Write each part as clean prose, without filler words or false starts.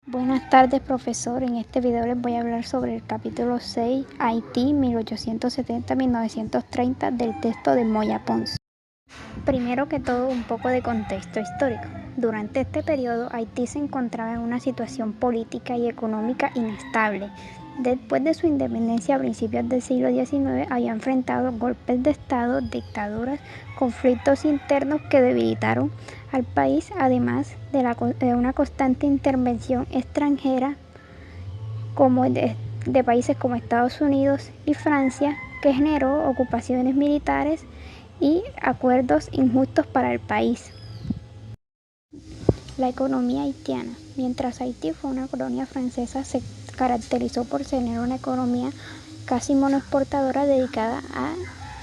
Buenas tardes, profesor. En este video les voy a hablar sobre el capítulo 6, Haití 1870-1930 del texto de Moya Pons. Primero que todo, un poco de contexto histórico. Durante este periodo, Haití se encontraba en una situación política y económica inestable. Después de su independencia a principios del siglo XIX, había enfrentado golpes de Estado, dictaduras, conflictos internos que debilitaron al país, además de una constante intervención extranjera como de países como Estados Unidos y Francia, que generó ocupaciones militares y acuerdos injustos para el país. La economía haitiana. Mientras Haití fue una colonia francesa, se caracterizó por tener una economía casi monoexportadora dedicada a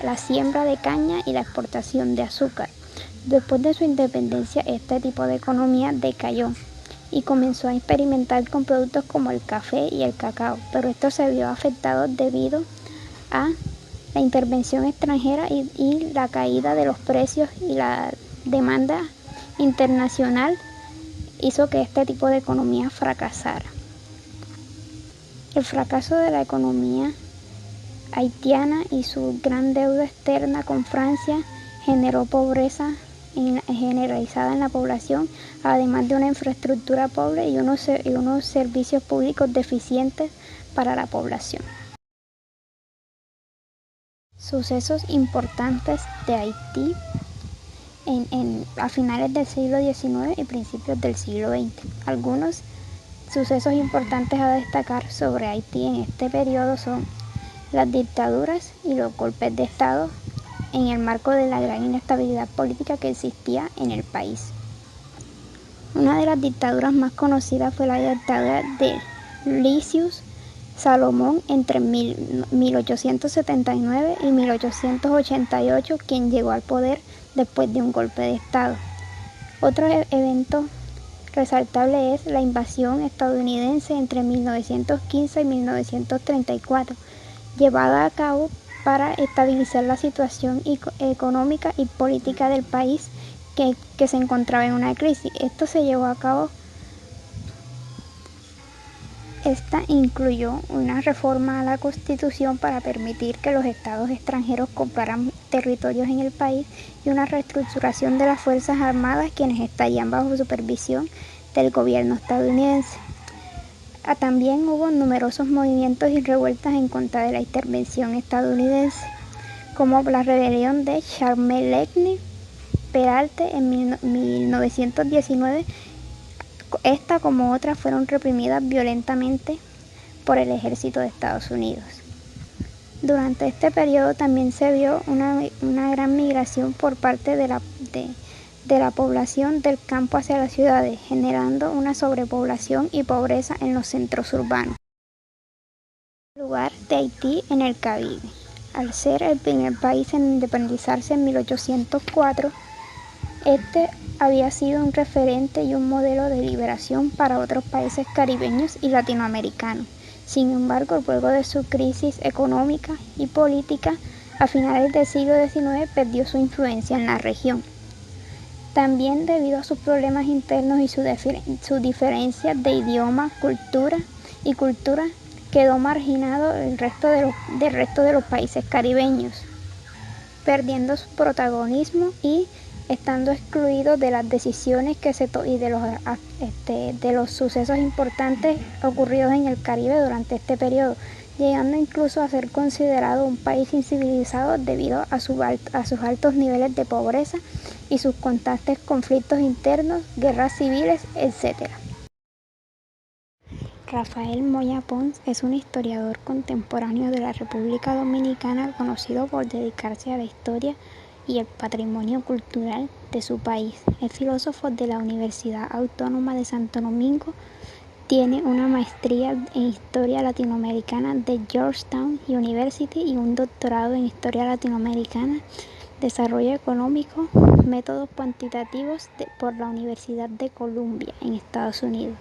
la siembra de caña y la exportación de azúcar. Después de su independencia, este tipo de economía decayó y comenzó a experimentar con productos como el café y el cacao, pero esto se vio afectado debido a la intervención extranjera y la caída de los precios y la demanda internacional hizo que este tipo de economía fracasara. El fracaso de la economía haitiana y su gran deuda externa con Francia generó pobreza generalizada en la población, además de una infraestructura pobre y unos servicios públicos deficientes para la población. Sucesos importantes de Haití a finales del siglo XIX y principios del siglo XX. Algunos sucesos importantes a destacar sobre Haití en este periodo son las dictaduras y los golpes de Estado en el marco de la gran inestabilidad política que existía en el país. Una de las dictaduras más conocidas fue la dictadura de Lucius Salomón entre 1879 y 1888, quien llegó al poder después de un golpe de Estado. Otro evento resaltable es la invasión estadounidense entre 1915 y 1934, llevada a cabo para estabilizar la situación económica y política del país que se encontraba en una crisis. Esto se llevó a cabo. Esta incluyó una reforma a la Constitución para permitir que los estados extranjeros compraran territorios en el país y una reestructuración de las Fuerzas Armadas, quienes estarían bajo supervisión del gobierno estadounidense. También hubo numerosos movimientos y revueltas en contra de la intervención estadounidense, como la rebelión de Charles-Leclerc Péralte en 1919. Esta, como otras, fueron reprimidas violentamente por el ejército de Estados Unidos. Durante este periodo también se vio una gran migración por parte de la población del campo hacia las ciudades, generando una sobrepoblación y pobreza en los centros urbanos. El lugar de Haití en el Caribe. Al ser el primer país en independizarse en 1804, este había sido un referente y un modelo de liberación para otros países caribeños y latinoamericanos. Sin embargo, luego de su crisis económica y política, a finales del siglo XIX perdió su influencia en la región. También debido a sus problemas internos y sus diferencias de idioma, cultura, quedó marginado del resto de los países caribeños, perdiendo su protagonismo y estando excluido de las decisiones y de los sucesos importantes ocurridos en el Caribe durante este periodo, llegando incluso a ser considerado un país incivilizado debido a sus altos niveles de pobreza y sus constantes conflictos internos, guerras civiles, etc. Rafael Moya Pons es un historiador contemporáneo de la República Dominicana conocido por dedicarse a la historia y el patrimonio cultural de su país. Es filósofo de la Universidad Autónoma de Santo Domingo, tiene una maestría en Historia Latinoamericana de Georgetown University y un doctorado en Historia Latinoamericana, Desarrollo Económico, Métodos Cuantitativos por la Universidad de Columbia en Estados Unidos.